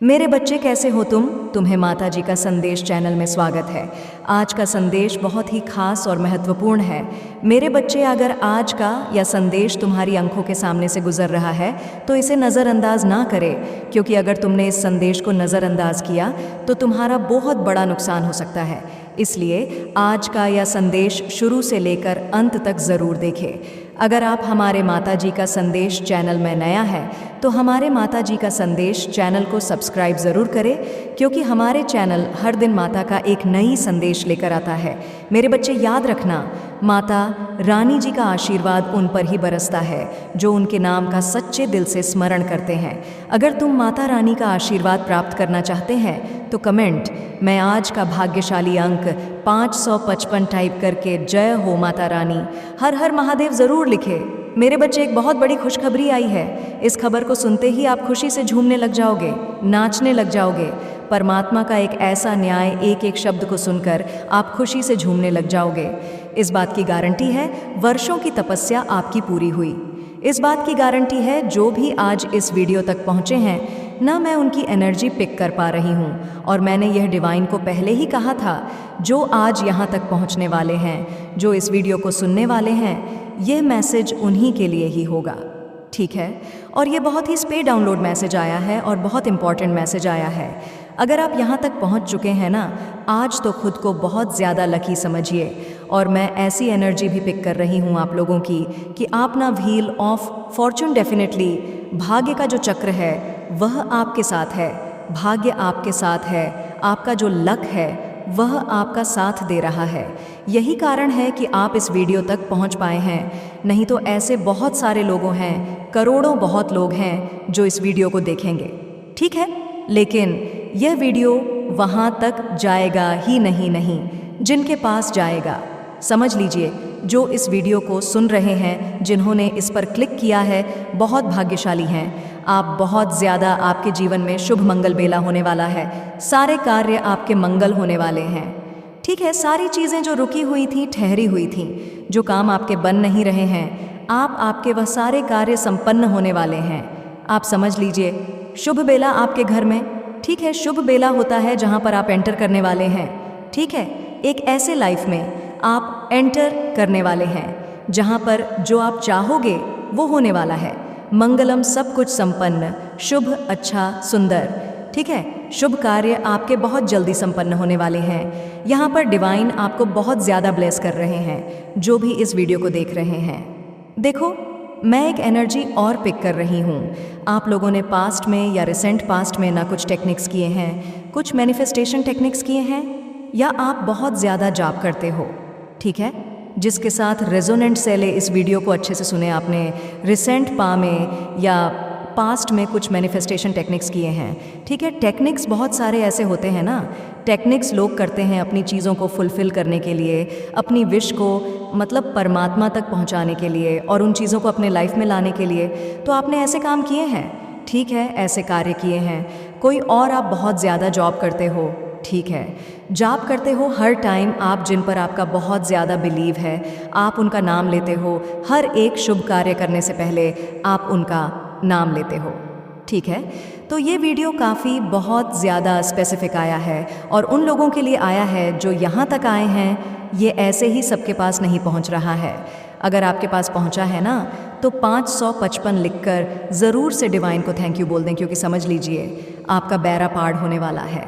मेरे बच्चे कैसे हो तुम? तुम्हें माता जी का संदेश चैनल में स्वागत है। आज का संदेश बहुत ही खास और महत्वपूर्ण है। मेरे बच्चे, अगर आज का या संदेश तुम्हारी आंखों के सामने से गुजर रहा है तो इसे नज़रअंदाज ना करें, क्योंकि अगर तुमने इस संदेश को नज़रअंदाज किया तो तुम्हारा बहुत बड़ा नुकसान हो सकता है। इसलिए आज का यह संदेश शुरू से लेकर अंत तक ज़रूर देखें। अगर आप हमारे माता जी का संदेश चैनल में नया है तो हमारे माता जी का संदेश चैनल को सब्सक्राइब ज़रूर करें, क्योंकि हमारे चैनल हर दिन माता का एक नई संदेश लेकर आता है। मेरे बच्चे, याद रखना, माता रानी जी का आशीर्वाद उन पर ही बरसता है जो उनके नाम का सच्चे दिल से स्मरण करते हैं। अगर तुम माता रानी का आशीर्वाद प्राप्त करना चाहते हैं तो कमेंट मैं आज का भाग्यशाली अंक 555 टाइप करके जय हो माता रानी, हर हर महादेव ज़रूर लिखे। मेरे बच्चे, एक बहुत बड़ी खुशखबरी आई है। इस खबर को सुनते ही आप खुशी से झूमने लग जाओगे, नाचने लग जाओगे। परमात्मा का एक ऐसा न्याय, एक एक शब्द को सुनकर आप खुशी से झूमने लग जाओगे। इस बात की गारंटी है वर्षों की तपस्या आपकी पूरी हुई। इस बात की गारंटी है जो भी आज इस वीडियो तक पहुँचे हैं ना, मैं उनकी एनर्जी पिक कर पा रही हूँ। और मैंने यह डिवाइन को पहले ही कहा था, जो आज यहाँ तक पहुँचने वाले हैं, जो इस वीडियो को सुनने वाले हैं, यह मैसेज उन्हीं के लिए ही होगा। ठीक है? और ये बहुत ही स्पे डाउनलोड मैसेज आया है और बहुत इंपॉर्टेंट मैसेज आया है। अगर आप यहाँ तक पहुँच चुके हैं ना, आज तो खुद को बहुत ज़्यादा लकी समझिए। और मैं ऐसी एनर्जी भी पिक कर रही हूँ आप लोगों की कि आप ना व्हील ऑफ फॉर्चून, डेफिनेटली भाग्य का जो चक्र है वह आपके साथ है। भाग्य आपके साथ है, आपका जो लक है वह आपका साथ दे रहा है। यही कारण है कि आप इस वीडियो तक पहुंच पाए हैं। नहीं तो ऐसे बहुत सारे लोगों हैं, करोड़ों बहुत लोग हैं जो इस वीडियो को देखेंगे। ठीक है, लेकिन यह वीडियो वहां तक जाएगा ही नहीं जिनके पास जाएगा। समझ लीजिए, जो इस वीडियो को सुन रहे हैं, जिन्होंने इस पर क्लिक किया है, बहुत भाग्यशाली हैं। आप बहुत ज़्यादा, आपके जीवन में शुभ मंगल बेला होने वाला है। सारे कार्य आपके मंगल होने वाले हैं। ठीक है, सारी चीज़ें जो रुकी हुई थी, ठहरी हुई थी, जो काम आपके बन नहीं रहे हैं, आपके वह सारे कार्य संपन्न होने वाले हैं। आप समझ लीजिए, शुभ बेला आपके घर में। ठीक है, शुभ बेला होता है जहाँ पर आप एंटर करने वाले हैं। ठीक है, एक ऐसे लाइफ में आप एंटर करने वाले हैं जहाँ पर जो आप चाहोगे वो होने वाला है। मंगलम, सब कुछ संपन्न, शुभ, अच्छा, सुंदर। ठीक है, शुभ कार्य आपके बहुत जल्दी संपन्न होने वाले हैं। यहाँ पर डिवाइन आपको बहुत ज़्यादा ब्लेस कर रहे हैं, जो भी इस वीडियो को देख रहे हैं। देखो, मैं एक एनर्जी और पिक कर रही हूँ। आप लोगों ने पास्ट में या रिसेंट पास्ट में ना कुछ टेक्निक्स किए हैं, कुछ मैनिफेस्टेशन टेक्निक्स किए हैं, या आप बहुत ज़्यादा जाप करते हो। ठीक है, जिसके साथ रेजोनेंट सेल, इस वीडियो को अच्छे से सुने आपने, रिसेंट पा में या पास्ट में कुछ मैनिफेस्टेशन टेक्निक्स किए हैं। ठीक है, टेक्निक्स बहुत सारे ऐसे होते हैं ना, टेक्निक्स लोग करते हैं अपनी चीज़ों को फुलफ़िल करने के लिए, अपनी विश को मतलब परमात्मा तक पहुंचाने के लिए और उन चीज़ों को अपने लाइफ में लाने के लिए। तो आपने ऐसे काम किए हैं। ठीक है, ऐसे कार्य किए हैं। कोई और आप बहुत ज़्यादा जॉब करते हो। ठीक है, जाप करते हो हर टाइम, आप जिन पर आपका बहुत ज़्यादा बिलीव है, आप उनका नाम लेते हो। हर एक शुभ कार्य करने से पहले आप उनका नाम लेते हो। ठीक है, तो ये वीडियो काफ़ी बहुत ज़्यादा स्पेसिफिक आया है और उन लोगों के लिए आया है जो यहाँ तक आए हैं। ये ऐसे ही सबके पास नहीं पहुँच रहा है। अगर आपके पास पहुँचा है ना, तो 555 लिखकर ज़रूर से डिवाइन को थैंक यू बोल दें, क्योंकि समझ लीजिए आपका बेड़ा पार होने वाला है।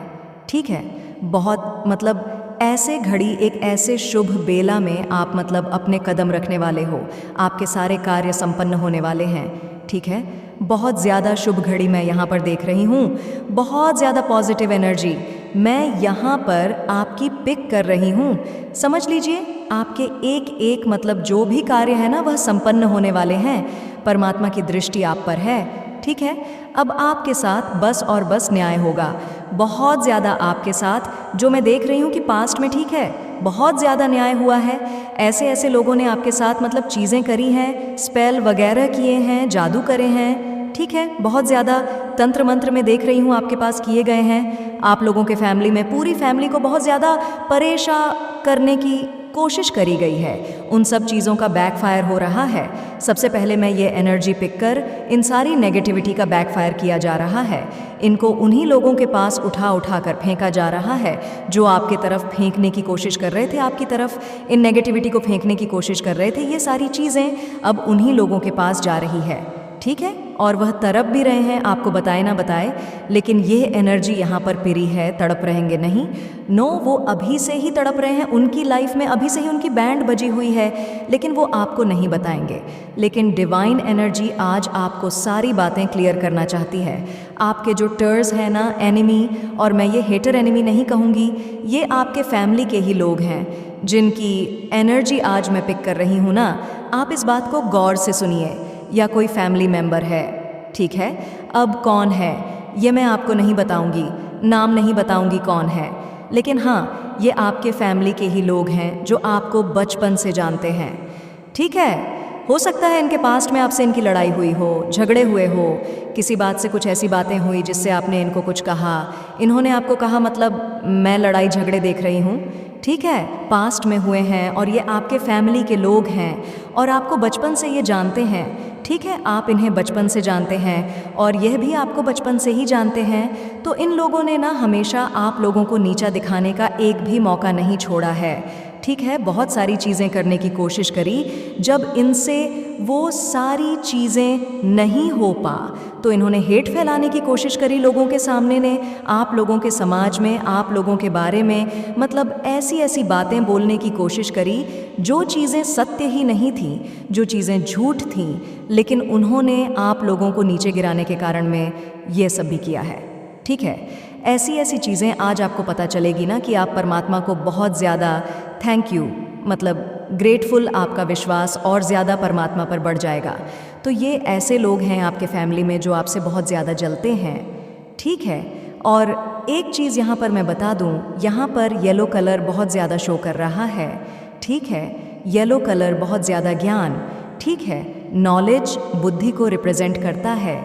ठीक है, बहुत मतलब ऐसे घड़ी, एक ऐसे शुभ बेला में आप मतलब अपने कदम रखने वाले हो। आपके सारे कार्य संपन्न होने वाले हैं। ठीक है, बहुत ज़्यादा शुभ घड़ी मैं यहाँ पर देख रही हूँ। बहुत ज़्यादा पॉजिटिव एनर्जी मैं यहाँ पर आपकी पिक कर रही हूँ। समझ लीजिए, आपके एक एक मतलब जो भी कार्य है ना, वह संपन्न होने वाले हैं। परमात्मा की दृष्टि आप पर है। ठीक है, अब आपके साथ बस और बस न्याय होगा। बहुत ज़्यादा आपके साथ, जो मैं देख रही हूँ कि पास्ट में, ठीक है, बहुत ज़्यादा न्याय हुआ है। ऐसे ऐसे लोगों ने आपके साथ मतलब चीज़ें करी हैं, स्पेल वगैरह किए हैं, जादू करे हैं। ठीक है, बहुत ज़्यादा तंत्र मंत्र में देख रही हूँ आपके पास किए गए हैं। आप लोगों के फैमिली में, पूरी फैमिली को बहुत ज़्यादा परेशान करने की कोशिश करी गई है, उन सब चीज़ों का बैकफायर हो रहा है। सबसे पहले मैं ये एनर्जी पिक कर इन सारी नेगेटिविटी का बैकफायर किया जा रहा है। इनको उन्हीं लोगों के पास उठा कर फेंका जा रहा है जो आपकी तरफ फेंकने की कोशिश कर रहे थे, आपकी तरफ इन नेगेटिविटी को फेंकने की कोशिश कर रहे थे। ये सारी चीज़ें अब उन्हीं लोगों के पास जा रही है, ठीक है। और वह तड़प भी रहे हैं, आपको बताए ना बताए, लेकिन ये एनर्जी यहाँ पर पिरी है, तड़प रहेंगे नहीं। नो, वो अभी से ही तड़प रहे हैं, उनकी लाइफ में अभी से ही उनकी बैंड बजी हुई है, लेकिन वो आपको नहीं बताएंगे। लेकिन डिवाइन एनर्जी आज आपको सारी बातें क्लियर करना चाहती है। आपके जो टर्स हैं ना, एनिमी, और मैं ये हेटर एनिमी नहीं कहूँगी, ये आपके फैमिली के ही लोग हैं जिनकी एनर्जी आज मैं पिक कर रही हूँ ना। आप इस बात को गौर से सुनिए। या कोई फैमिली मेंबर है, ठीक है। अब कौन है ये मैं आपको नहीं बताऊंगी, नाम नहीं बताऊंगी कौन है, लेकिन हाँ, ये आपके फैमिली के ही लोग हैं जो आपको बचपन से जानते हैं, ठीक है। हो सकता है इनके पास्ट में आपसे इनकी लड़ाई हुई हो, झगड़े हुए हो, किसी बात से कुछ ऐसी बातें हुई जिससे आपने इनको कुछ कहा, इन्होंने आपको कहा, मतलब मैं लड़ाई झगड़े देख रही हूँ, ठीक है। पास्ट में हुए हैं और ये आपके फैमिली के लोग हैं और आपको बचपन से ये जानते हैं, ठीक है। आप इन्हें बचपन से जानते हैं और यह भी आपको बचपन से ही जानते हैं। तो इन लोगों ने ना हमेशा आप लोगों को नीचा दिखाने का एक भी मौका नहीं छोड़ा है, ठीक है। बहुत सारी चीज़ें करने की कोशिश करी, जब इनसे वो सारी चीज़ें नहीं हो पा तो इन्होंने हेट फैलाने की कोशिश करी लोगों के सामने ने, आप लोगों के समाज में, आप लोगों के बारे में, मतलब ऐसी ऐसी बातें बोलने की कोशिश करी जो चीज़ें सत्य ही नहीं थीं, जो चीज़ें झूठ थीं, लेकिन उन्होंने आप लोगों को नीचे गिराने के कारण में ये सब भी किया है, ठीक है। ऐसी ऐसी चीज़ें आज आपको पता चलेगी ना कि आप परमात्मा को बहुत ज़्यादा थैंक यू, मतलब ग्रेटफुल, आपका विश्वास और ज़्यादा परमात्मा पर बढ़ जाएगा। तो ये ऐसे लोग हैं आपके फैमिली में जो आपसे बहुत ज़्यादा जलते हैं, ठीक है। और एक चीज़ यहाँ पर मैं बता दूँ, यहाँ पर येलो कलर बहुत ज़्यादा शो कर रहा है, ठीक है। येलो कलर बहुत ज़्यादा ज्ञान, ठीक है, नॉलेज, बुद्धि को रिप्रेजेंट करता है।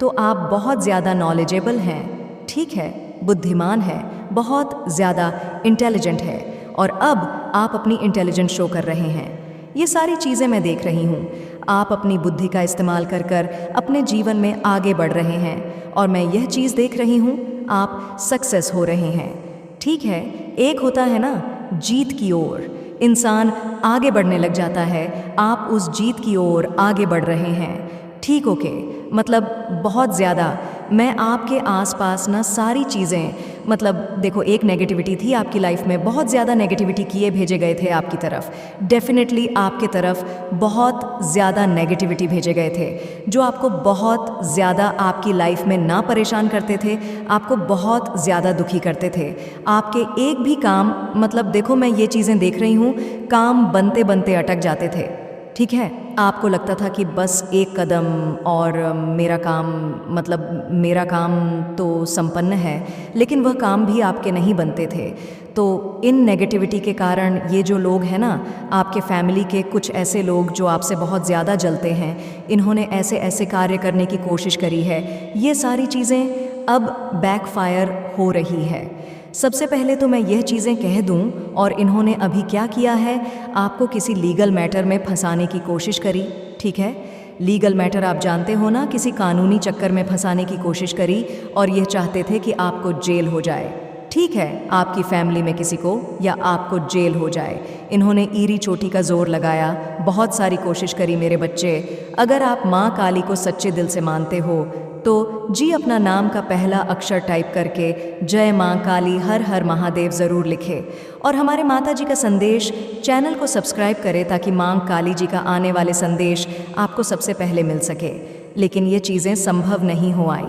तो आप बहुत ज़्यादा नॉलेजेबल हैं, ठीक है, बुद्धिमान है, बहुत ज़्यादा इंटेलिजेंट है, और अब आप अपनी इंटेलिजेंस शो कर रहे हैं। ये सारी चीज़ें मैं देख रही हूँ। आप अपनी बुद्धि का इस्तेमाल कर कर अपने जीवन में आगे बढ़ रहे हैं और मैं यह चीज़ देख रही हूँ, आप सक्सेस हो रहे हैं, ठीक है। एक होता है ना जीत की ओर, इंसान आगे बढ़ने लग जाता है, आप उस जीत की ओर आगे बढ़ रहे हैं, ठीक, ओके। मतलब बहुत ज़्यादा मैं आपके आसपास ना सारी चीज़ें, मतलब देखो, एक नेगेटिविटी थी आपकी लाइफ में, बहुत ज़्यादा नेगेटिविटी किए भेजे गए थे आपकी तरफ, डेफिनेटली आपके तरफ बहुत ज़्यादा नेगेटिविटी भेजे गए थे जो आपको बहुत ज़्यादा आपकी लाइफ में ना परेशान करते थे, आपको बहुत ज़्यादा दुखी करते थे। आपके एक भी काम, मतलब देखो मैं ये चीज़ें देख रही हूँ, काम बनते बनते अटक जाते थे, ठीक है। आपको लगता था कि बस एक कदम और मेरा काम, मतलब मेरा काम तो संपन्न है, लेकिन वह काम भी आपके नहीं बनते थे। तो इन नेगेटिविटी के कारण ये जो लोग हैं ना, आपके फैमिली के कुछ ऐसे लोग जो आपसे बहुत ज़्यादा जलते हैं, इन्होंने ऐसे ऐसे कार्य करने की कोशिश करी है। ये सारी चीज़ें अब बैकफायर हो रही है। सबसे पहले तो मैं यह चीज़ें कह दूं, और इन्होंने अभी क्या किया है, आपको किसी लीगल मैटर में फंसाने की कोशिश करी, ठीक है। लीगल मैटर आप जानते हो ना, किसी कानूनी चक्कर में फंसाने की कोशिश करी और यह चाहते थे कि आपको जेल हो जाए, ठीक है, आपकी फैमिली में किसी को या आपको जेल हो जाए। इन्होंने ईरी चोटी का जोर लगाया, बहुत सारी कोशिश करी मेरे बच्चे। अगर आप माँ काली को सच्चे दिल से मानते हो तो जी अपना नाम का पहला अक्षर टाइप करके जय माँ काली हर हर महादेव ज़रूर लिखे, और हमारे माता जी का संदेश चैनल को सब्सक्राइब करें ताकि माँ काली जी का आने वाले संदेश आपको सबसे पहले मिल सके। लेकिन ये चीज़ें संभव नहीं हो आई,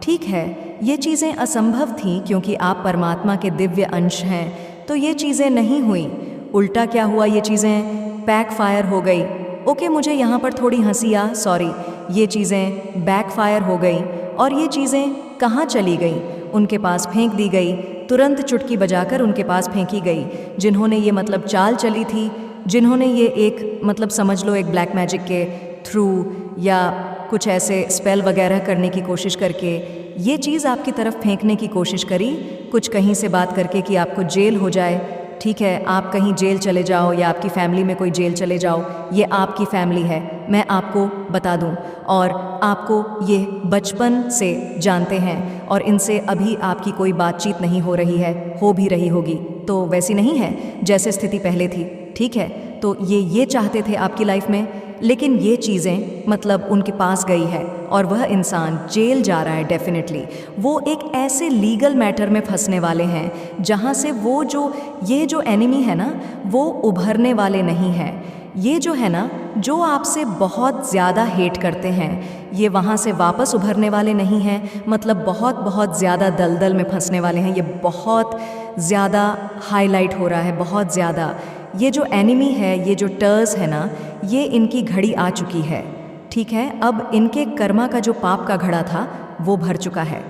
ठीक है। ये चीज़ें असंभव थीं क्योंकि आप परमात्मा के दिव्य अंश हैं, तो ये चीज़ें नहीं हुई। उल्टा क्या हुआ, ये चीज़ें बैकफायर हो गई। ओके, मुझे यहाँ पर थोड़ी हंसी आ, सॉरी, ये चीज़ें बैकफायर हो गई और ये चीज़ें कहाँ चली गई, उनके पास फेंक दी गई, तुरंत चुटकी बजाकर उनके पास फेंकी गई। जिन्होंने ये मतलब चाल चली थी, जिन्होंने ये एक मतलब समझ लो एक ब्लैक मैजिक के थ्रू या कुछ ऐसे स्पेल वगैरह करने की कोशिश करके ये चीज़ आपकी तरफ फेंकने की कोशिश करी, कुछ कहीं से बात करके कि आपको जेल हो जाए, ठीक है, आप कहीं जेल चले जाओ या आपकी फैमिली में कोई जेल चले जाओ, ये आपकी फैमिली है, मैं आपको बता दूं। और आपको ये बचपन से जानते हैं और इनसे अभी आपकी कोई बातचीत नहीं हो रही है, हो भी रही होगी तो वैसी नहीं है जैसे स्थिति पहले थी। ठीक है, तो ये चाहते थे आपकी लाइफ में, लेकिन ये चीज़ें मतलब उनके पास गई है और वह इंसान जेल जा रहा है डेफिनेटली। वो एक ऐसे लीगल मैटर में फंसने वाले हैं जहाँ से वो ये जो एनिमी है ना, वो उभरने वाले नहीं हैं। ये जो है ना, जो आपसे बहुत ज़्यादा हेट करते हैं, ये वहाँ से वापस उभरने वाले नहीं हैं। मतलब बहुत ज़्यादा दलदल में फंसने वाले हैं। ये बहुत ज़्यादा हाईलाइट हो रहा है, बहुत ज़्यादा। ये जो एनिमी है, ये जो टर्स है ना, ये इनकी घड़ी आ चुकी है। ठीक है, अब इनके कर्मा का जो पाप का घड़ा था वो भर चुका है।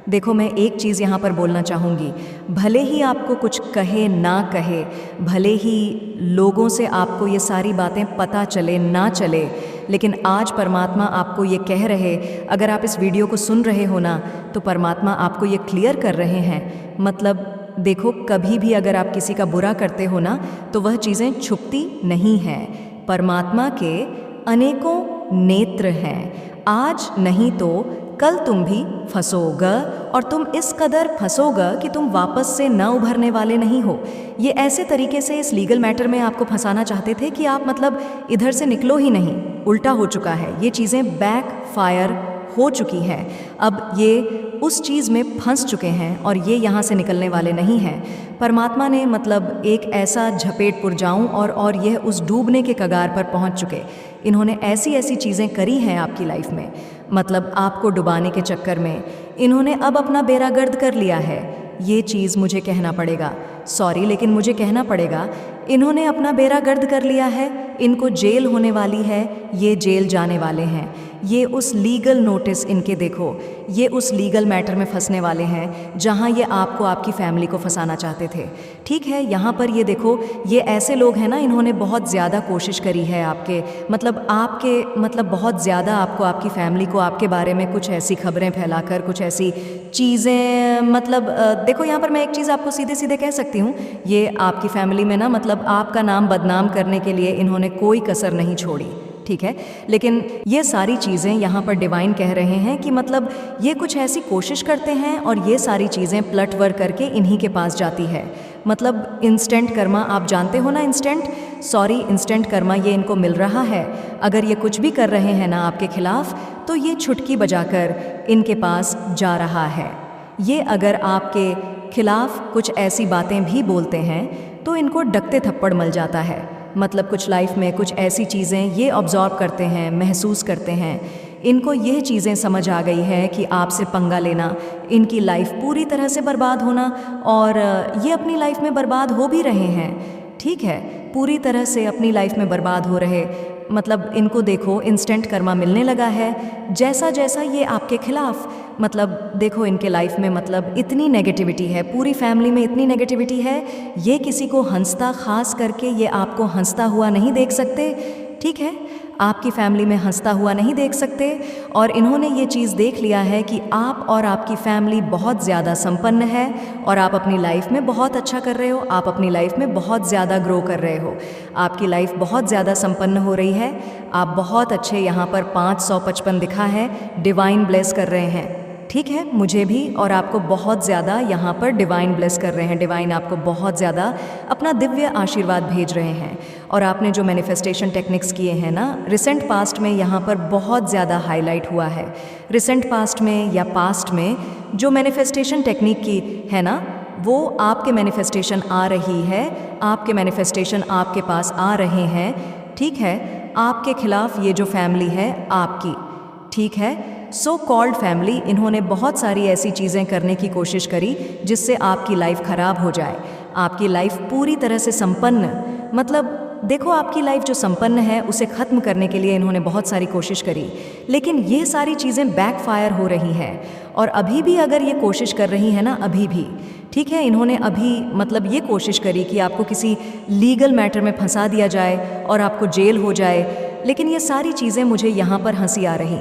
देखो, मैं एक चीज़ यहाँ पर बोलना चाहूँगी, भले ही आपको कुछ कहे ना कहे, भले ही लोगों से आपको ये सारी बातें पता चले ना चले, लेकिन आज परमात्मा आपको ये कह रहे, अगर आप इस वीडियो को सुन रहे हो ना, तो परमात्मा आपको ये क्लियर कर रहे हैं। मतलब देखो, कभी भी अगर आप किसी का बुरा करते हो ना, तो वह चीज़ें छुपती नहीं हैं। परमात्मा के अनेकों नेत्र हैं। आज नहीं तो कल तुम भी फंसोगा, और तुम इस कदर फंसोगा कि तुम वापस से न उभरने वाले नहीं हो। ये ऐसे तरीके से इस लीगल मैटर में आपको फंसाना चाहते थे कि आप मतलब इधर से निकलो ही नहीं। उल्टा हो चुका है, ये चीज़ें बैक फायर हो चुकी हैं। अब ये उस चीज़ में फंस चुके हैं और ये यहाँ से निकलने वाले नहीं हैं। परमात्मा ने मतलब एक ऐसा झपेट पुर जाऊँ और यह उस डूबने के कगार पर पहुँच चुके। इन्होंने ऐसी चीज़ें करी हैं आपकी लाइफ में, मतलब आपको डुबाने के चक्कर में इन्होंने अब अपना बेड़ा गर्द कर लिया है। ये चीज़ मुझे कहना पड़ेगा, सॉरी, लेकिन मुझे कहना पड़ेगा, इन्होंने अपना बेड़ा गर्द कर लिया है। इनको जेल होने वाली है, ये जेल जाने वाले हैं। ये उस लीगल नोटिस इनके देखो, ये उस लीगल मैटर में फंसने वाले हैं जहां ये आपको, आपकी फैमिली को फंसाना चाहते थे। ठीक है, यहाँ पर ये देखो, ये ऐसे लोग हैं ना, इन्होंने बहुत ज़्यादा कोशिश करी है आपके मतलब बहुत ज़्यादा आपको, आपकी फैमिली को आपके बारे में कुछ ऐसी खबरें फैलाकर, कुछ ऐसी चीज़ें मतलब देखो, यहाँ पर मैं एक चीज़ आपको सीधे सीधे कह सकती हूँ, ये आपकी फैमिली में ना मतलब आपका नाम बदनाम करने के लिए इन्होंने कोई कसर नहीं छोड़ी। ठीक है, लेकिन ये सारी चीज़ें यहाँ पर डिवाइन कह रहे हैं कि मतलब ये कुछ ऐसी कोशिश करते हैं और ये सारी चीज़ें पलट वर करके इन्हीं के पास जाती है। मतलब इंस्टेंट कर्मा, आप जानते हो ना, इंस्टेंट कर्मा ये इनको मिल रहा है। अगर ये कुछ भी कर रहे हैं ना आपके खिलाफ, तो ये छुटकी बजाकर इनके पास जा रहा है। ये अगर आपके खिलाफ कुछ ऐसी बातें भी बोलते हैं तो इनको डकते थप्पड़ मिल जाता है। मतलब कुछ लाइफ में कुछ ऐसी चीज़ें ये ऑब्जॉर्व करते हैं, महसूस करते हैं। इनको ये चीज़ें समझ आ गई है कि आपसे पंगा लेना, इनकी लाइफ पूरी तरह से बर्बाद होना, और ये अपनी लाइफ में बर्बाद हो भी रहे हैं। ठीक है, पूरी तरह से अपनी लाइफ में बर्बाद हो रहे। मतलब इनको देखो, इंस्टेंट कर्मा मिलने लगा है जैसा जैसा ये आपके खिलाफ, मतलब देखो इनके लाइफ में मतलब इतनी नेगेटिविटी है, पूरी फैमिली में इतनी नेगेटिविटी है। ये किसी को हंसता, खास करके ये आपको हंसता हुआ नहीं देख सकते। ठीक है, आपकी फैमिली में हंसता हुआ नहीं देख सकते, और इन्होंने ये चीज़ देख लिया है कि आप और आपकी फैमिली बहुत ज़्यादा संपन्न है और आप अपनी लाइफ में बहुत अच्छा कर रहे हो, आप अपनी लाइफ में बहुत ज़्यादा ग्रो कर रहे हो, आपकी लाइफ बहुत ज़्यादा संपन्न हो रही है। आप बहुत अच्छे, यहाँ पर 555 दिखा है, डिवाइन ब्लेस कर रहे हैं। ठीक है, मुझे भी और आपको बहुत ज़्यादा यहाँ पर डिवाइन ब्लेस कर रहे हैं। डिवाइन आपको बहुत ज़्यादा अपना दिव्य आशीर्वाद भेज रहे हैं। और आपने जो मैनिफेस्टेशन टेक्निक्स किए हैं ना, रिसेंट पास्ट में यहाँ पर बहुत ज़्यादा हाईलाइट हुआ है। रिसेंट पास्ट में या पास्ट में जो मैनिफेस्टेशन टेक्निक की है ना, वो आपके मैनिफेस्टेशन आ रही है, आपके मैनिफेस्टेशन आपके पास आ रहे हैं। ठीक है, आपके खिलाफ ये जो फैमिली है आपकी, ठीक है, सो कॉल्ड फैमिली, इन्होंने बहुत सारी ऐसी चीज़ें करने की कोशिश करी जिससे आपकी लाइफ ख़राब हो जाए, आपकी लाइफ पूरी तरह से संपन्न, मतलब देखो आपकी लाइफ जो संपन्न है उसे ख़त्म करने के लिए इन्होंने बहुत सारी कोशिश करी, लेकिन ये सारी चीज़ें बैकफायर हो रही हैं। और अभी भी अगर ये कोशिश कर रही है ना, अभी भी, ठीक है, इन्होंने अभी मतलब ये कोशिश करी कि आपको किसी लीगल मैटर में फंसा दिया जाए और आपको जेल हो जाए, लेकिन ये सारी चीज़ें मुझे यहाँ पर हंसी आ रही।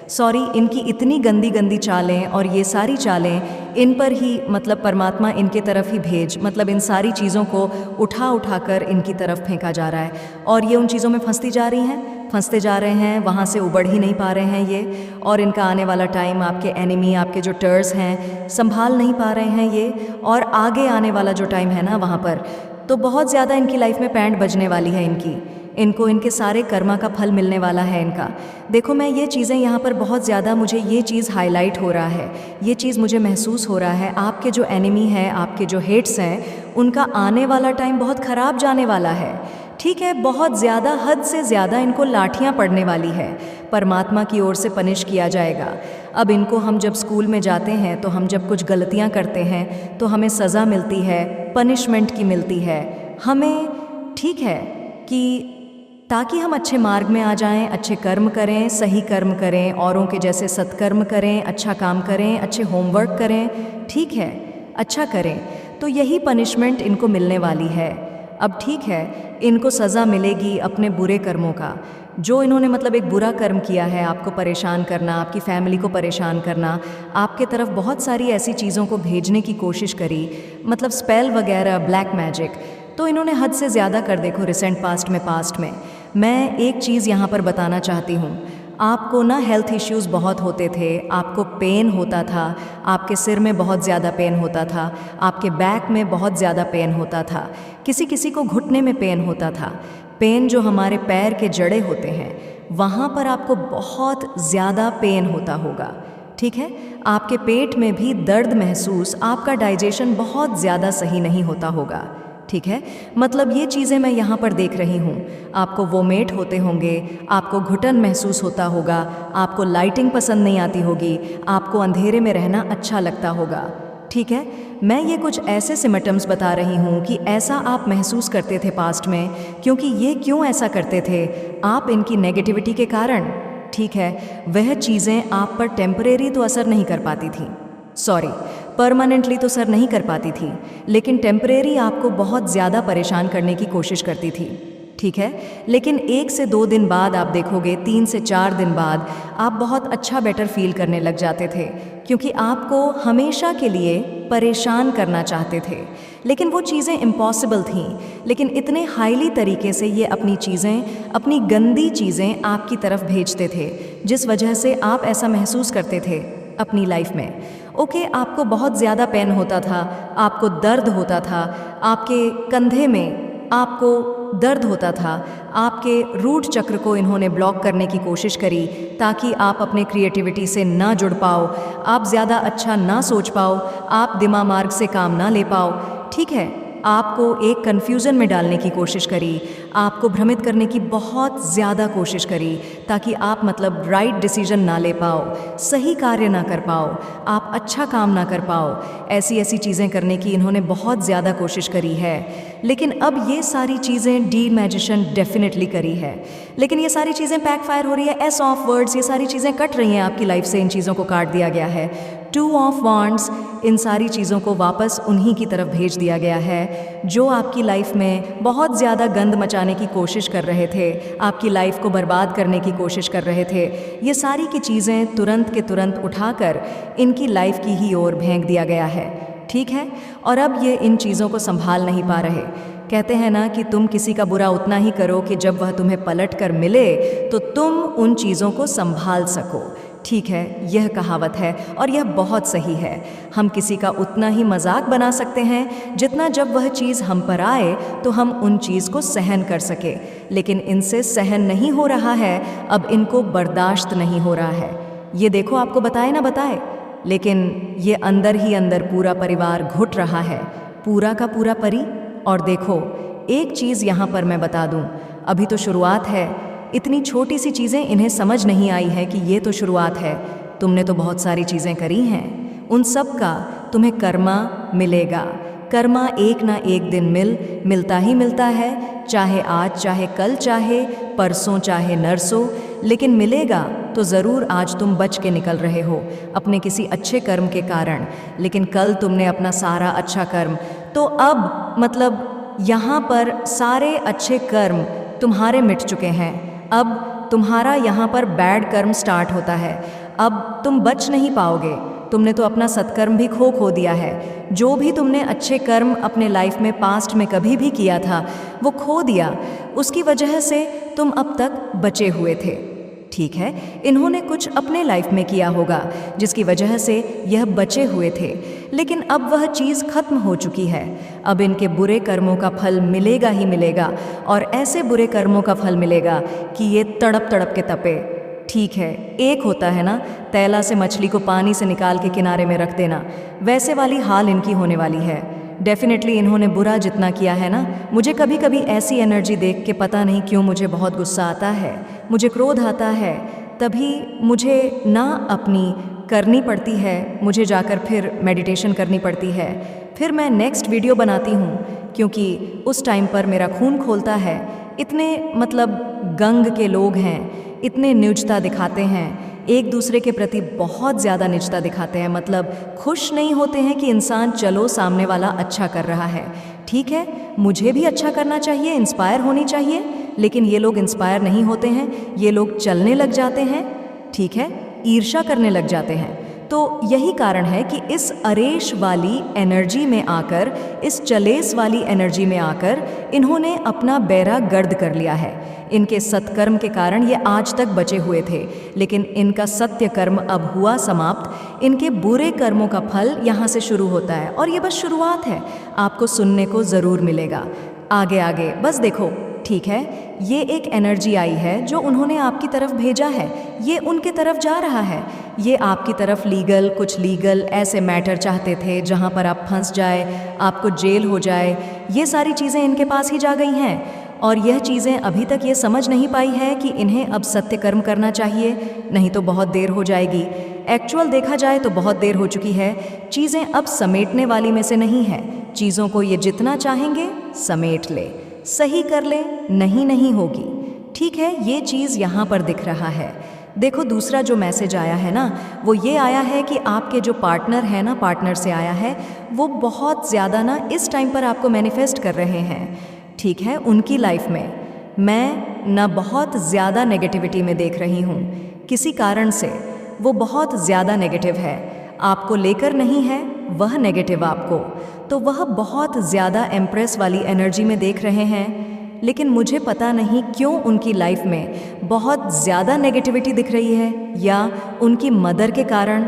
सॉरी, इनकी इतनी गंदी गंदी चालें और ये सारी चालें इन पर ही मतलब परमात्मा इनके तरफ ही भेज मतलब इन सारी चीज़ों को उठा उठा कर इनकी तरफ फेंका जा रहा है और ये उन चीज़ों में फंसती जा रही हैं, फंसते जा रहे हैं, वहाँ से उबड़ ही नहीं पा रहे हैं ये। और इनका आने वाला टाइम आपके एनिमी, आपके जो टर्स हैं, संभाल नहीं पा रहे हैं ये। और आगे आने वाला जो टाइम है ना, वहाँ पर तो बहुत ज़्यादा इनकी लाइफ में पैंट बजने वाली है इनको इनके सारे कर्मा का फल मिलने वाला है इनका। देखो, मैं ये चीज़ें यहाँ पर बहुत ज़्यादा मुझे ये चीज़ हाईलाइट हो रहा है, ये चीज़ मुझे महसूस हो रहा है। आपके जो एनिमी हैं, आपके जो हेट्स हैं, उनका आने वाला टाइम बहुत ख़राब जाने वाला है। ठीक है, बहुत ज़्यादा, हद से ज़्यादा इनको लाठियाँ पड़ने वाली है, परमात्मा की ओर से पनिश किया जाएगा। अब इनको हम जब स्कूल में जाते हैं तो हम जब कुछ गलतियाँ करते हैं तो हमें सज़ा मिलती है, पनिशमेंट की मिलती है हमें। ठीक है कि ताकि हम अच्छे मार्ग में आ जाएं, अच्छे कर्म करें, सही कर्म करें, औरों के जैसे सत्कर्म करें, अच्छा काम करें, अच्छे होमवर्क करें, ठीक है, अच्छा करें, तो यही पनिशमेंट इनको मिलने वाली है। अब ठीक है, इनको सज़ा मिलेगी अपने बुरे कर्मों का, जो इन्होंने मतलब एक बुरा कर्म किया है, आपको परेशान करना, आपकी फैमिली को परेशान करना, आपके तरफ बहुत सारी ऐसी चीज़ों को भेजने की कोशिश करी, मतलब स्पेल वगैरह, ब्लैक मैजिक, तो इन्होंने हद से ज़्यादा कर देखो रिसेंट पास्ट में। मैं एक चीज़ यहाँ पर बताना चाहती हूँ, आपको ना हेल्थ इश्यूज़ बहुत होते थे, आपको पेन होता था, आपके सिर में बहुत ज़्यादा पेन होता था, आपके बैक में बहुत ज़्यादा पेन होता था, किसी किसी को घुटने में पेन होता था। पेन जो हमारे पैर के जड़े होते हैं, वहाँ पर आपको बहुत ज़्यादा पेन होता होगा। ठीक है, आपके पेट में भी दर्द महसूस, आपका डाइजेशन बहुत ज़्यादा सही नहीं होता होगा। ठीक है, मतलब ये चीज़ें मैं यहाँ पर देख रही हूँ। आपको वोमेट होते होंगे, आपको घुटन महसूस होता होगा, आपको लाइटिंग पसंद नहीं आती होगी, आपको अंधेरे में रहना अच्छा लगता होगा। ठीक है, मैं ये कुछ ऐसे सिम्टम्स बता रही हूँ कि ऐसा आप महसूस करते थे पास्ट में, क्योंकि ये क्यों ऐसा करते थे, आप इनकी नेगेटिविटी के कारण। ठीक है, वह चीज़ें आप पर टेम्परेरी तो असर नहीं कर पाती थी, सॉरी, परमानेंटली तो असर नहीं कर पाती थी, लेकिन टेम्परेरी आपको बहुत ज़्यादा परेशान करने की कोशिश करती थी। ठीक है, लेकिन 1 से 2 दिन बाद आप देखोगे, 3 से 4 दिन बाद आप बहुत अच्छा बेटर फील करने लग जाते थे, क्योंकि आपको हमेशा के लिए परेशान करना चाहते थे, लेकिन वो चीज़ें इम्पॉसिबल थीं। लेकिन इतने हाईली तरीके से ये अपनी चीज़ें, अपनी गंदी चीज़ें आपकी तरफ भेजते थे, जिस वजह से आप ऐसा महसूस करते थे अपनी लाइफ में। ओके, आपको बहुत ज़्यादा पेन होता था, आपको दर्द होता था, आपके कंधे में आपको दर्द होता था, आपके रूट चक्र को इन्होंने ब्लॉक करने की कोशिश करी ताकि आप अपने क्रिएटिविटी से ना जुड़ पाओ, आप ज़्यादा अच्छा ना सोच पाओ, आप दिमाग मार्ग से काम ना ले पाओ। ठीक है, आपको एक कन्फ्यूज़न में डालने की कोशिश करी, आपको भ्रमित करने की बहुत ज़्यादा कोशिश करी ताकि आप मतलब राइट डिसीजन ना ले पाओ, सही कार्य ना कर पाओ, आप अच्छा काम ना कर पाओ। ऐसी ऐसी चीज़ें करने की इन्होंने बहुत ज़्यादा कोशिश करी है, लेकिन अब ये सारी चीज़ें डी मैजिशियन डेफिनेटली करी है, लेकिन ये सारी चीज़ें बैकफायर हो रही है। एस ऑफ वर्ड्स, ये सारी चीज़ें कट रही हैं आपकी लाइफ से, इन चीज़ों को काट दिया गया है। 2 ऑफ वांड्स, इन सारी चीज़ों को वापस उन्हीं की तरफ भेज दिया गया है जो आपकी लाइफ में बहुत ज़्यादा गंद मचाने की कोशिश कर रहे थे, आपकी लाइफ को बर्बाद करने की कोशिश कर रहे थे। ये सारी की चीज़ें तुरंत के तुरंत उठाकर इनकी लाइफ की ही ओर फेंक दिया गया है। ठीक है, और अब ये इन चीज़ों को संभाल नहीं पा रहे। कहते हैं ना कि तुम किसी का बुरा उतना ही करो कि जब वह तुम्हें पलट कर मिले तो तुम उन चीज़ों को संभाल सको। ठीक है, यह कहावत है और यह बहुत सही है। हम किसी का उतना ही मजाक बना सकते हैं जितना जब वह चीज़ हम पर आए तो हम उन चीज़ को सहन कर सके, लेकिन इनसे सहन नहीं हो रहा है, अब इनको बर्दाश्त नहीं हो रहा है। ये देखो, आपको बताए ना बताए, लेकिन ये अंदर ही अंदर पूरा परिवार घुट रहा है, पूरा का पूरा परी। और देखो, एक चीज़ यहाँ पर मैं बता दूँ, अभी तो शुरुआत है, इतनी छोटी सी चीज़ें इन्हें समझ नहीं आई है कि ये तो शुरुआत है। तुमने तो बहुत सारी चीज़ें करी हैं, उन सब का तुम्हें कर्मा मिलेगा। कर्मा एक ना एक दिन मिलता ही मिलता है, चाहे आज, चाहे कल, चाहे परसों, चाहे नरसों, लेकिन मिलेगा तो ज़रूर। आज तुम बच के निकल रहे हो अपने किसी अच्छे कर्म के कारण, लेकिन कल तुमने अपना सारा अच्छा कर्म, तो अब मतलब यहाँ पर सारे अच्छे कर्म तुम्हारे मिट चुके हैं। अब तुम्हारा यहाँ पर बैड कर्म स्टार्ट होता है। अब तुम बच नहीं पाओगे। तुमने तो अपना सत्कर्म भी खो दिया है। जो भी तुमने अच्छे कर्म अपने लाइफ में पास्ट में कभी भी किया था वो खो दिया। उसकी वजह से तुम अब तक बचे हुए थे। ठीक है, इन्होंने कुछ अपने लाइफ में किया होगा जिसकी वजह से यह बचे हुए थे, लेकिन अब वह चीज़ खत्म हो चुकी है। अब इनके बुरे कर्मों का फल मिलेगा ही मिलेगा, और ऐसे बुरे कर्मों का फल मिलेगा कि ये तड़प तड़प के तपे। ठीक है, एक होता है ना तैला से मछली को पानी से निकाल के किनारे में रख देना, वैसे वाली हाल इनकी होने वाली है। डेफिनेटली इन्होंने बुरा जितना किया है ना, मुझे कभी कभी ऐसी एनर्जी देख के पता नहीं क्यों मुझे बहुत गुस्सा आता है, मुझे क्रोध आता है, तभी मुझे ना अपनी करनी पड़ती है, मुझे जाकर फिर मेडिटेशन करनी पड़ती है, फिर मैं नेक्स्ट वीडियो बनाती हूँ क्योंकि उस टाइम पर मेरा खून खोलता है। इतने मतलब गंग के लोग हैं, इतने न्यूनता दिखाते हैं, एक दूसरे के प्रति बहुत ज़्यादा निजता दिखाते हैं, मतलब खुश नहीं होते हैं कि इंसान चलो सामने वाला अच्छा कर रहा है। ठीक है, मुझे भी अच्छा करना चाहिए, इंस्पायर होनी चाहिए, लेकिन ये लोग इंस्पायर नहीं होते हैं, ये लोग चलने लग जाते हैं। ठीक है, ईर्ष्या करने लग जाते हैं। तो यही कारण है कि इस अरेश वाली एनर्जी में आकर, इस चलेस वाली एनर्जी में आकर इन्होंने अपना बेड़ा गर्द कर लिया है। इनके सत्कर्म के कारण ये आज तक बचे हुए थे, लेकिन इनका सत्य कर्म अब हुआ समाप्त। इनके बुरे कर्मों का फल यहाँ से शुरू होता है, और ये बस शुरुआत है, आपको सुनने को ज़रूर मिलेगा आगे आगे। बस देखो, ठीक है, ये एक एनर्जी आई है जो उन्होंने आपकी तरफ भेजा है, ये उनके तरफ जा रहा है। ये आपकी तरफ कुछ लीगल ऐसे मैटर चाहते थे जहाँ पर आप फंस जाए, आपको जेल हो जाए। ये सारी चीज़ें इनके पास ही जा गई हैं, और यह चीज़ें अभी तक ये समझ नहीं पाई है कि इन्हें अब सत्य कर्म करना चाहिए, नहीं तो बहुत देर हो जाएगी। एक्चुअल देखा जाए तो बहुत देर हो चुकी है। चीज़ें अब समेटने वाली में से नहीं है। चीज़ों को ये जितना चाहेंगे समेट ले, सही कर ले, नहीं होगी। ठीक है, ये चीज़ यहाँ पर दिख रहा है। देखो, दूसरा जो मैसेज आया है ना, वो ये आया है कि आपके जो पार्टनर है ना, पार्टनर से आया है, वो बहुत ज़्यादा ना इस टाइम पर आपको मैनिफेस्ट कर रहे हैं। ठीक है, उनकी लाइफ में मैं ना बहुत ज़्यादा नेगेटिविटी में देख रही हूँ। किसी कारण से वो बहुत ज़्यादा नेगेटिव है, आपको लेकर नहीं है, वह नेगेटिव आपको, तो वह बहुत ज़्यादा एम्प्रेस वाली एनर्जी में देख रहे हैं। लेकिन मुझे पता नहीं क्यों उनकी लाइफ में बहुत ज़्यादा नेगेटिविटी दिख रही है, या उनकी मदर के कारण।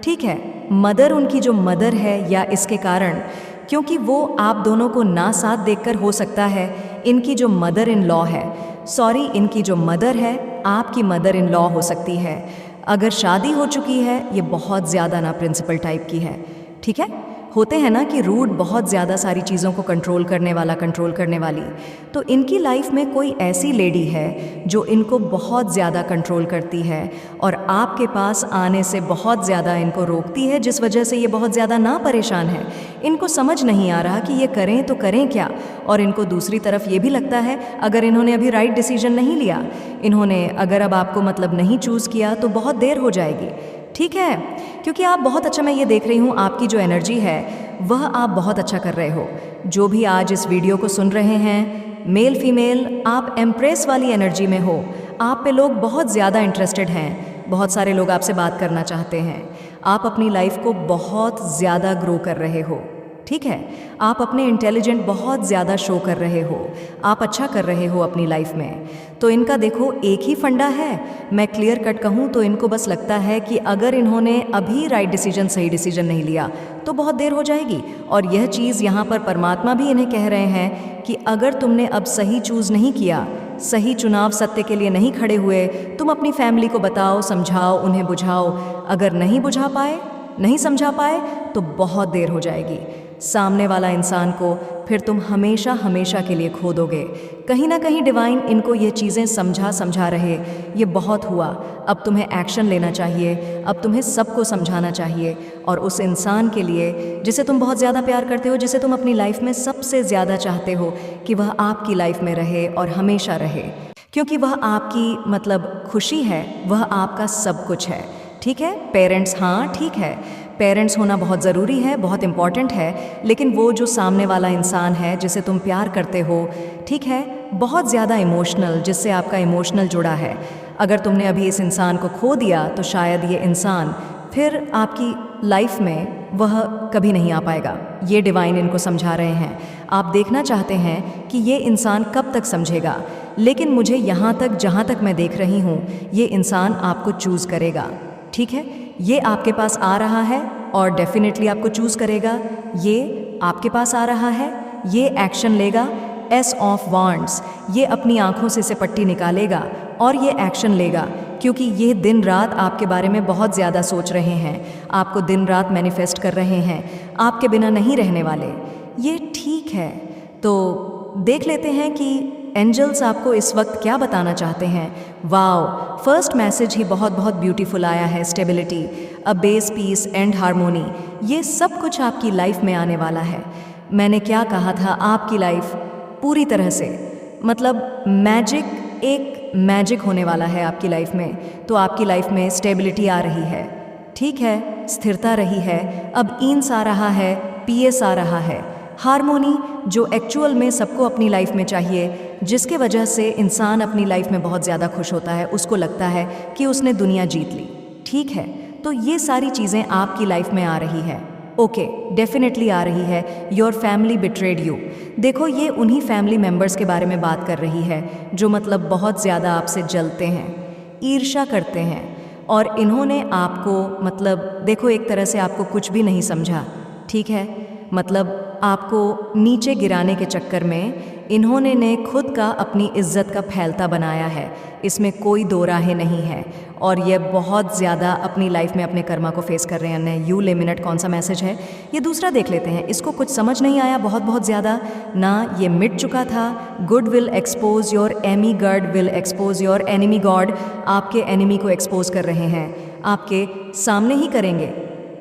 ठीक है, मदर, उनकी जो मदर है, या इसके कारण, क्योंकि वो आप दोनों को ना साथ देखकर हो सकता है इनकी जो मदर इन लॉ है, सॉरी, इनकी जो मदर है आपकी मदर इन लॉ हो सकती है। अगर शादी हो चुकी है, ये बहुत ज़्यादा ना प्रिंसिपल टाइप की है। ठीक है, होते हैं ना कि रूड, बहुत ज़्यादा सारी चीज़ों को कंट्रोल करने वाला, कंट्रोल करने वाली। तो इनकी लाइफ में कोई ऐसी लेडी है जो इनको बहुत ज़्यादा कंट्रोल करती है और आपके पास आने से बहुत ज़्यादा इनको रोकती है, जिस वजह से ये बहुत ज़्यादा ना परेशान है। इनको समझ नहीं आ रहा कि ये करें तो करें क्या। और इनको दूसरी तरफ ये भी लगता है, अगर इन्होंने अभी राइट डिसीजन नहीं लिया, इन्होंने अगर अब आपको मतलब नहीं चूज़ किया, तो बहुत देर हो जाएगी। ठीक है, क्योंकि आप बहुत अच्छा, मैं ये देख रही हूँ आपकी जो एनर्जी है वह आप बहुत अच्छा कर रहे हो। जो भी आज इस वीडियो को सुन रहे हैं, मेल फीमेल, आप एम्प्रेस वाली एनर्जी में हो। आप पे लोग बहुत ज़्यादा इंटरेस्टेड हैं, बहुत सारे लोग आपसे बात करना चाहते हैं। आप अपनी लाइफ को बहुत ज़्यादा ग्रो कर रहे हो। ठीक है, आप अपने इंटेलिजेंट बहुत ज़्यादा शो कर रहे हो, आप अच्छा कर रहे हो अपनी लाइफ में। तो इनका देखो एक ही फंडा है, मैं क्लियर कट कहूँ तो इनको बस लगता है कि अगर इन्होंने अभी राइट डिसीजन, सही डिसीजन नहीं लिया तो बहुत देर हो जाएगी। और यह चीज़ यहाँ पर परमात्मा भी इन्हें कह रहे हैं कि अगर तुमने अब सही चूज़ नहीं किया, सही चुनाव, सत्य के लिए नहीं खड़े हुए, तुम अपनी फैमिली को बताओ, समझाओ, उन्हें बुझाओ। अगर नहीं बुझा पाए, नहीं समझा पाए, तो बहुत देर हो जाएगी। सामने वाला इंसान को फिर तुम हमेशा हमेशा के लिए खो दोगे। कहीं ना कहीं डिवाइन इनको ये चीज़ें समझा रहे, ये बहुत हुआ, अब तुम्हें एक्शन लेना चाहिए, अब तुम्हें सबको समझाना चाहिए। और उस इंसान के लिए जिसे तुम बहुत ज़्यादा प्यार करते हो, जिसे तुम अपनी लाइफ में सबसे ज़्यादा चाहते हो कि वह आपकी लाइफ में रहे और हमेशा रहे, क्योंकि वह आपकी मतलब खुशी है, वह आपका सब कुछ है। ठीक है, पेरेंट्स, हाँ ठीक है, पेरेंट्स होना बहुत ज़रूरी है, बहुत इम्पॉर्टेंट है, लेकिन वो जो सामने वाला इंसान है जिसे तुम प्यार करते हो, ठीक है, बहुत ज़्यादा इमोशनल, जिससे आपका इमोशनल जुड़ा है, अगर तुमने अभी इस इंसान को खो दिया तो शायद ये इंसान फिर आपकी लाइफ में वह कभी नहीं आ पाएगा। ये डिवाइन इनको समझा रहे हैं। आप देखना चाहते हैं कि ये इंसान कब तक समझेगा, लेकिन मुझे यहाँ तक जहाँ तक मैं देख रही हूँ ये इंसान आपको चूज़ करेगा। ठीक है, ये आपके पास आ रहा है और डेफिनेटली आपको चूज़ करेगा। ये आपके पास आ रहा है, ये एक्शन लेगा। एस ऑफ वांड्स, ये अपनी आंखों से इसे पट्टी निकालेगा और ये एक्शन लेगा, क्योंकि ये दिन रात आपके बारे में बहुत ज़्यादा सोच रहे हैं, आपको दिन रात मैनिफेस्ट कर रहे हैं, आपके बिना नहीं रहने वाले। ये ठीक है, तो देख लेते हैं कि एंजल्स आपको इस वक्त क्या बताना चाहते हैं। वाओ, फर्स्ट मैसेज ही बहुत बहुत ब्यूटीफुल आया है। Stability, a base, peace and harmony, ये सब कुछ आपकी लाइफ में आने वाला है। मैंने क्या कहा था, आपकी लाइफ पूरी तरह से मतलब मैजिक, एक मैजिक होने वाला है आपकी लाइफ में। तो आपकी लाइफ में स्टेबिलिटी आ रही है, ठीक है, स्थिरता रही है। अब ईंस आ रहा है, पीएस आ रहा है, हार्मोनी, जो एक्चुअल में सबको अपनी लाइफ में चाहिए, जिसके वजह से इंसान अपनी लाइफ में बहुत ज़्यादा खुश होता है, उसको लगता है कि उसने दुनिया जीत ली। ठीक है, तो ये सारी चीज़ें आपकी लाइफ में आ रही है। ओके, डेफिनेटली आ रही है। Your family betrayed you. देखो, ये उन्हीं फैमिली मेम्बर्स के बारे में बात कर रही है जो मतलब बहुत ज़्यादा आपसे जलते हैं, ईर्ष्या करते हैं, और इन्होंने आपको मतलब देखो एक तरह से आपको कुछ भी नहीं समझा। ठीक है, मतलब आपको नीचे गिराने के चक्कर में इन्होंने ने खुद का अपनी इज्जत का फैलता बनाया है, इसमें कोई दो राहें नहीं है। और ये बहुत ज़्यादा अपनी लाइफ में अपने कर्मा को फेस कर रहे हैं। यू लिमिनेट कौन सा मैसेज है, ये दूसरा देख लेते हैं। इसको कुछ समझ नहीं आया बहुत ज़्यादा ना, ये मिट चुका था। God will expose your enemy God will expose your enemy God. आपके एनिमी को एक्सपोज कर रहे हैं, आपके सामने ही करेंगे।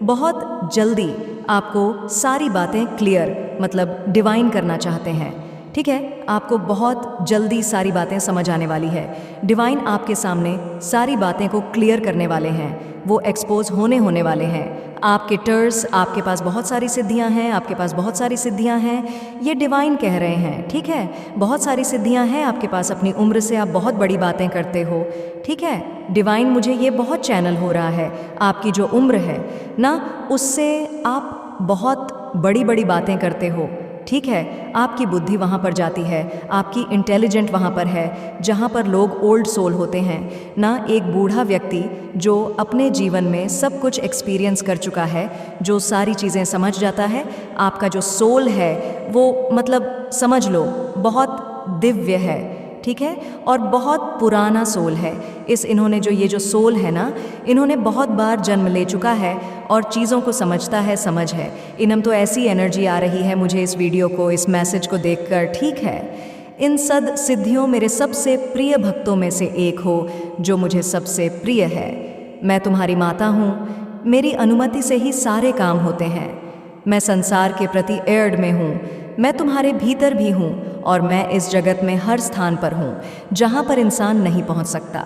बहुत जल्दी आपको सारी बातें क्लियर मतलब डिवाइन करना चाहते हैं। ठीक है, आपको बहुत जल्दी सारी बातें समझ आने वाली है। डिवाइन आपके सामने सारी बातें को क्लियर करने वाले हैं, वो एक्सपोज होने वाले हैं। आपके टर्स, आपके पास बहुत सारी सिद्धियां हैं, आपके पास बहुत सारी सिद्धियां हैं, ये डिवाइन कह रहे हैं। ठीक है, बहुत सारी सिद्धियां हैं आपके पास, अपनी उम्र से आप बहुत बड़ी बातें करते हो। ठीक है, डिवाइन मुझे ये बहुत चैनल हो रहा है, आपकी जो उम्र है ना, उससे आप बहुत बड़ी बड़ी बातें करते हो। ठीक है, आपकी बुद्धि वहाँ पर जाती है, आपकी इंटेलिजेंट वहाँ पर है, जहाँ पर लोग ओल्ड सोल होते हैं ना। एक बूढ़ा व्यक्ति जो अपने जीवन में सब कुछ एक्सपीरियंस कर चुका है, जो सारी चीज़ें समझ जाता है। आपका जो सोल है वो मतलब समझ लो बहुत दिव्य है। ठीक है, और बहुत पुराना सोल है। इन्होंने जो ये जो सोल है ना, इन्होंने बहुत बार जन्म ले चुका है और चीज़ों को समझता है, समझ है। इनम तो ऐसी एनर्जी आ रही है मुझे इस वीडियो को, इस मैसेज को देखकर। ठीक है, इन सद सिद्धियों मेरे सबसे प्रिय भक्तों में से एक हो, जो मुझे सबसे प्रिय है। मैं तुम्हारी माता हूँ, मेरी अनुमति से ही सारे काम होते हैं। मैं संसार के प्रति एर्ड में हूँ, मैं तुम्हारे भीतर भी हूँ, और मैं इस जगत में हर स्थान पर हूँ जहाँ पर इंसान नहीं पहुँच सकता।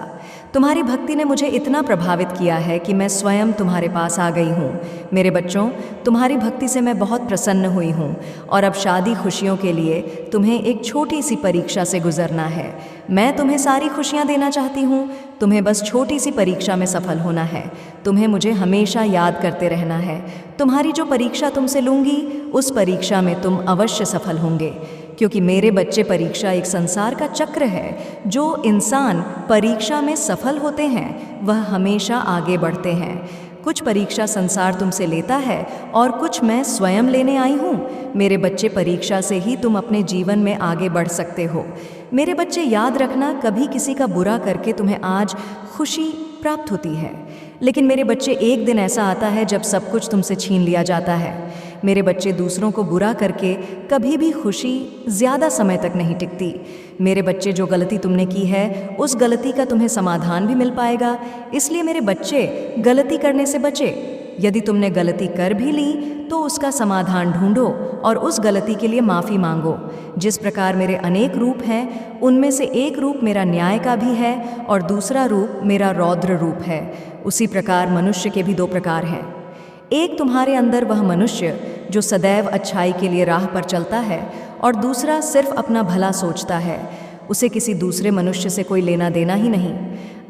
तुम्हारी भक्ति ने मुझे इतना प्रभावित किया है कि मैं स्वयं तुम्हारे पास आ गई हूँ। मेरे बच्चों, तुम्हारी भक्ति से मैं बहुत प्रसन्न हुई हूँ, और अब शादी खुशियों के लिए तुम्हें एक छोटी सी परीक्षा से गुजरना है। मैं तुम्हें सारी खुशियाँ देना चाहती हूँ, तुम्हें बस छोटी सी परीक्षा में सफल होना है। तुम्हें मुझे हमेशा याद करते रहना है। तुम्हारी जो परीक्षा तुमसे लूँगी, उस परीक्षा में तुम अवश्य सफल होंगे, क्योंकि मेरे बच्चे, परीक्षा एक संसार का चक्र है। जो इंसान परीक्षा में सफल होते हैं वह हमेशा आगे बढ़ते हैं। कुछ परीक्षा संसार तुमसे लेता है और कुछ मैं स्वयं लेने आई हूँ। मेरे बच्चे, परीक्षा से ही तुम अपने जीवन में आगे बढ़ सकते हो। मेरे बच्चे, याद रखना, कभी किसी का बुरा करके तुम्हें आज खुशी प्राप्त होती है, लेकिन मेरे बच्चे एक दिन ऐसा आता है जब सब कुछ तुमसे छीन लिया जाता है। मेरे बच्चे, दूसरों को बुरा करके कभी भी खुशी ज़्यादा समय तक नहीं टिकती। मेरे बच्चे, जो गलती तुमने की है उस गलती का तुम्हें समाधान भी मिल पाएगा। इसलिए मेरे बच्चे, गलती करने से बचे। यदि तुमने गलती कर भी ली तो उसका समाधान ढूंढो और उस गलती के लिए माफ़ी मांगो। जिस प्रकार मेरे अनेक रूप हैं, उनमें से एक रूप मेरा न्याय का भी है और दूसरा रूप मेरा रौद्र रूप है। उसी प्रकार मनुष्य के भी दो प्रकार हैं। एक तुम्हारे अंदर वह मनुष्य जो सदैव अच्छाई के लिए राह पर चलता है, और दूसरा सिर्फ अपना भला सोचता है। उसे किसी दूसरे मनुष्य से कोई लेना देना ही नहीं।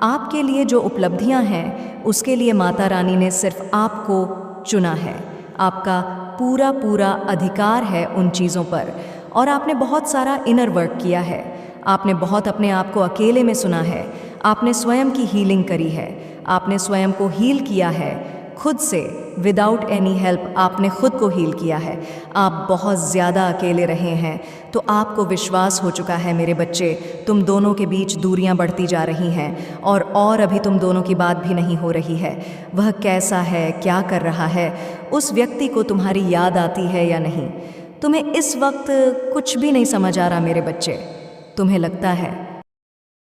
आपके लिए जो उपलब्धियां हैं उसके लिए माता रानी ने सिर्फ आपको चुना है। आपका पूरा पूरा अधिकार है उन चीज़ों पर। और आपने बहुत सारा इनर वर्क किया है। आपने बहुत अपने आप को अकेले में सुना है। आपने स्वयं की हीलिंग करी है। आपने स्वयं को हील किया है खुद से, विदाउट एनी हेल्प। आपने खुद को हील किया है। आप बहुत ज़्यादा अकेले रहे हैं। तो आपको विश्वास हो चुका है मेरे बच्चे, तुम दोनों के बीच दूरियां बढ़ती जा रही हैं और अभी तुम दोनों की बात भी नहीं हो रही है। वह कैसा है, क्या कर रहा है, उस व्यक्ति को तुम्हारी याद आती है या नहीं? तुम्हें इस वक्त कुछ भी नहीं समझ आ रहा मेरे बच्चे। तुम्हें लगता है